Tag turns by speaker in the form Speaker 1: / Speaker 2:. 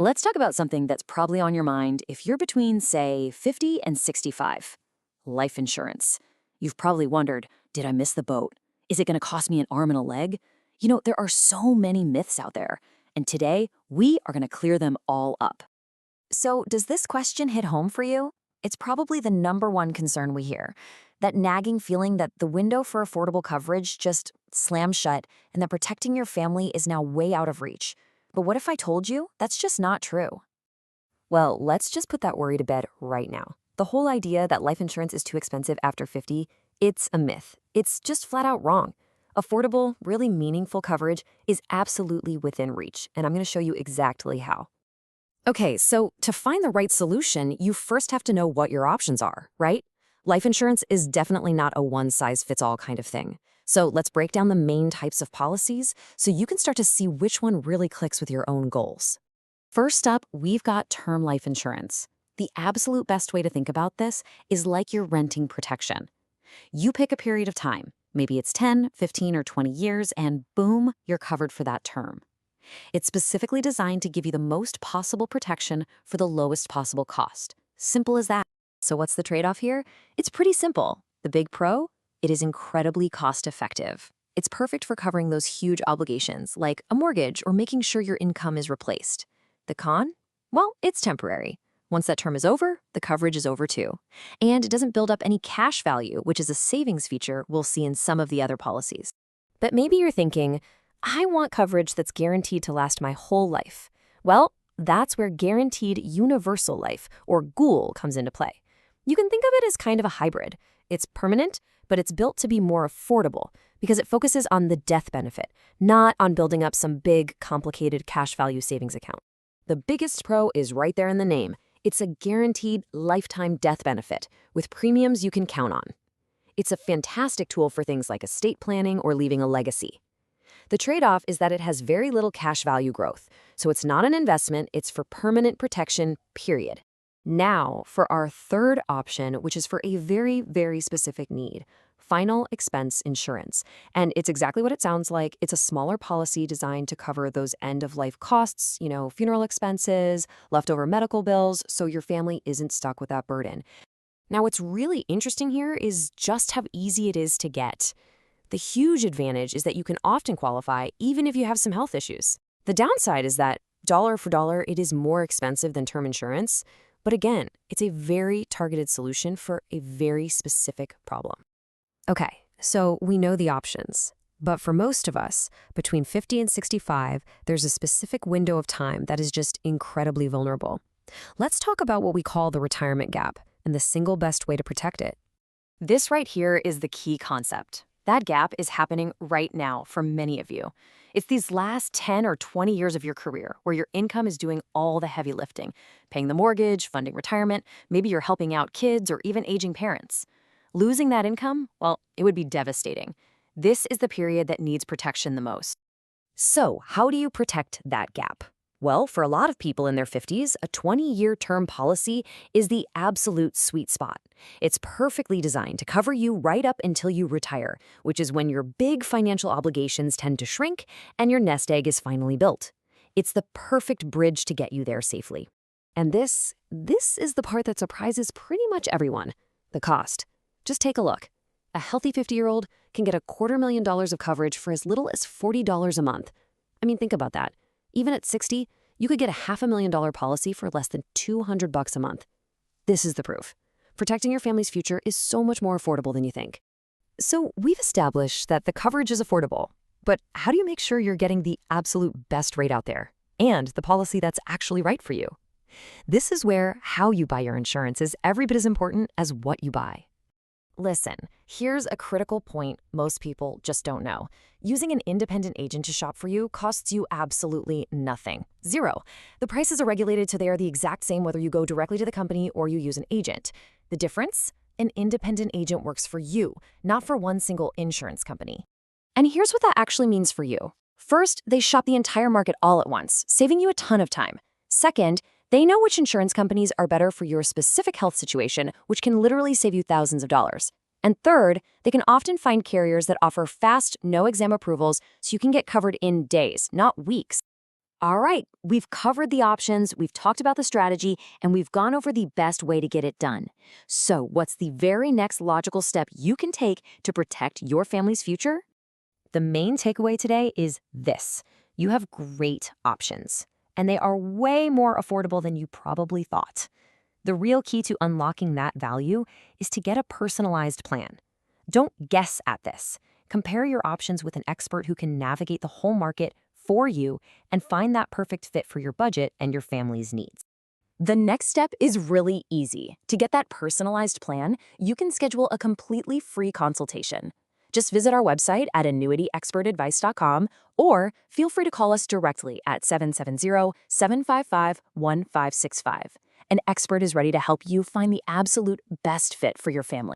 Speaker 1: Let's talk about something that's probably on your mind if you're between, say, 50 and 65. Life insurance. You've probably wondered, did I miss the boat? Is it going to cost me an arm and a leg? There are so many myths out there, and today we are going to clear them all up. So, does this question hit home for you? It's probably the number one concern we hear. That nagging feeling that the window for affordable coverage just slammed shut and that protecting your family is now way out of reach. But what if I told you that's just not true? Well, let's just put that worry to bed right now. The whole idea that life insurance is too expensive after 50, it's a myth. It's just flat out wrong. Affordable, really meaningful coverage is absolutely within reach, and I'm going to show you exactly how. Okay, so to find the right solution, you first have to know what your options are, right? Life insurance is definitely not a one-size-fits-all kind of thing. So let's break down the main types of policies so you can start to see which one really clicks with your own goals. First up, we've got term life insurance. The absolute best way to think about this is like you're renting protection. You pick a period of time, maybe it's 10, 15, or 20 years, and boom, you're covered for that term. It's specifically designed to give you the most possible protection for the lowest possible cost. Simple as that. So what's the trade-off here? It's pretty simple. The big pro? It is incredibly cost-effective. It's perfect for covering those huge obligations, like a mortgage or making sure your income is replaced. The con? Well, it's temporary. Once that term is over, the coverage is over too. And it doesn't build up any cash value, which is a savings feature we'll see in some of the other policies. But maybe you're thinking, I want coverage that's guaranteed to last my whole life. Well, that's where Guaranteed Universal Life, or GUL, comes into play. You can think of it as kind of a hybrid. It's permanent, but it's built to be more affordable because it focuses on the death benefit, not on building up some big, complicated cash value savings account. The biggest pro is right there in the name. It's a guaranteed lifetime death benefit with premiums you can count on. It's a fantastic tool for things like estate planning or leaving a legacy. The trade-off is that it has very little cash value growth, so it's not an investment, it's for permanent protection, period. Now, for our third option, which is for a very, very specific need, final expense insurance. And it's exactly what it sounds like. It's a smaller policy designed to cover those end-of-life costs, funeral expenses, leftover medical bills, so your family isn't stuck with that burden. Now, what's really interesting here is just how easy it is to get. The huge advantage is that you can often qualify even if you have some health issues. The downside is that, dollar for dollar, it is more expensive than term insurance. But again, it's a very targeted solution for a very specific problem. Okay, so we know the options. But for most of us, between 50 and 65, there's a specific window of time that is just incredibly vulnerable. Let's talk about what we call the retirement gap and the single best way to protect it. This right here is the key concept. That gap is happening right now for many of you. It's these last 10 or 20 years of your career where your income is doing all the heavy lifting, paying the mortgage, funding retirement, maybe you're helping out kids or even aging parents. Losing that income, well, it would be devastating. This is the period that needs protection the most. So, how do you protect that gap? Well, for a lot of people in their 50s, a 20-year term policy is the absolute sweet spot. It's perfectly designed to cover you right up until you retire, which is when your big financial obligations tend to shrink and your nest egg is finally built. It's the perfect bridge to get you there safely. And this is the part that surprises pretty much everyone: the cost. Just take a look. A healthy 50-year-old can get $250,000 of coverage for as little as $40 a month. I mean, think about that. Even at 60, you could get a $500,000 policy for less than $200 a month. This is the proof. Protecting your family's future is so much more affordable than you think. So we've established that the coverage is affordable, but how do you make sure you're getting the absolute best rate out there and the policy that's actually right for you? This is where how you buy your insurance is every bit as important as what you buy. Listen, here's a critical point most people just don't know. Using an independent agent to shop for you costs you absolutely nothing. Zero. The prices are regulated so they are the exact same whether you go directly to the company or you use an agent. The difference? An independent agent works for you, not for one single insurance company. And here's what that actually means for you. First, they shop the entire market all at once, saving you a ton of time. Second, they know which insurance companies are better for your specific health situation, which can literally save you thousands of dollars. And third, they can often find carriers that offer fast, no-exam approvals so you can get covered in days, not weeks. All right, we've covered the options, we've talked about the strategy, and we've gone over the best way to get it done. So, what's the very next logical step you can take to protect your family's future? The main takeaway today is this: you have great options, and they are way more affordable than you probably thought. The real key to unlocking that value is to get a personalized plan. Don't guess at this. Compare your options with an expert who can navigate the whole market for you and find that perfect fit for your budget and your family's needs. The next step is really easy. To get that personalized plan, you can schedule a completely free consultation. Just visit our website at annuityexpertadvice.com or feel free to call us directly at 770-755-1565. An expert is ready to help you find the absolute best fit for your family.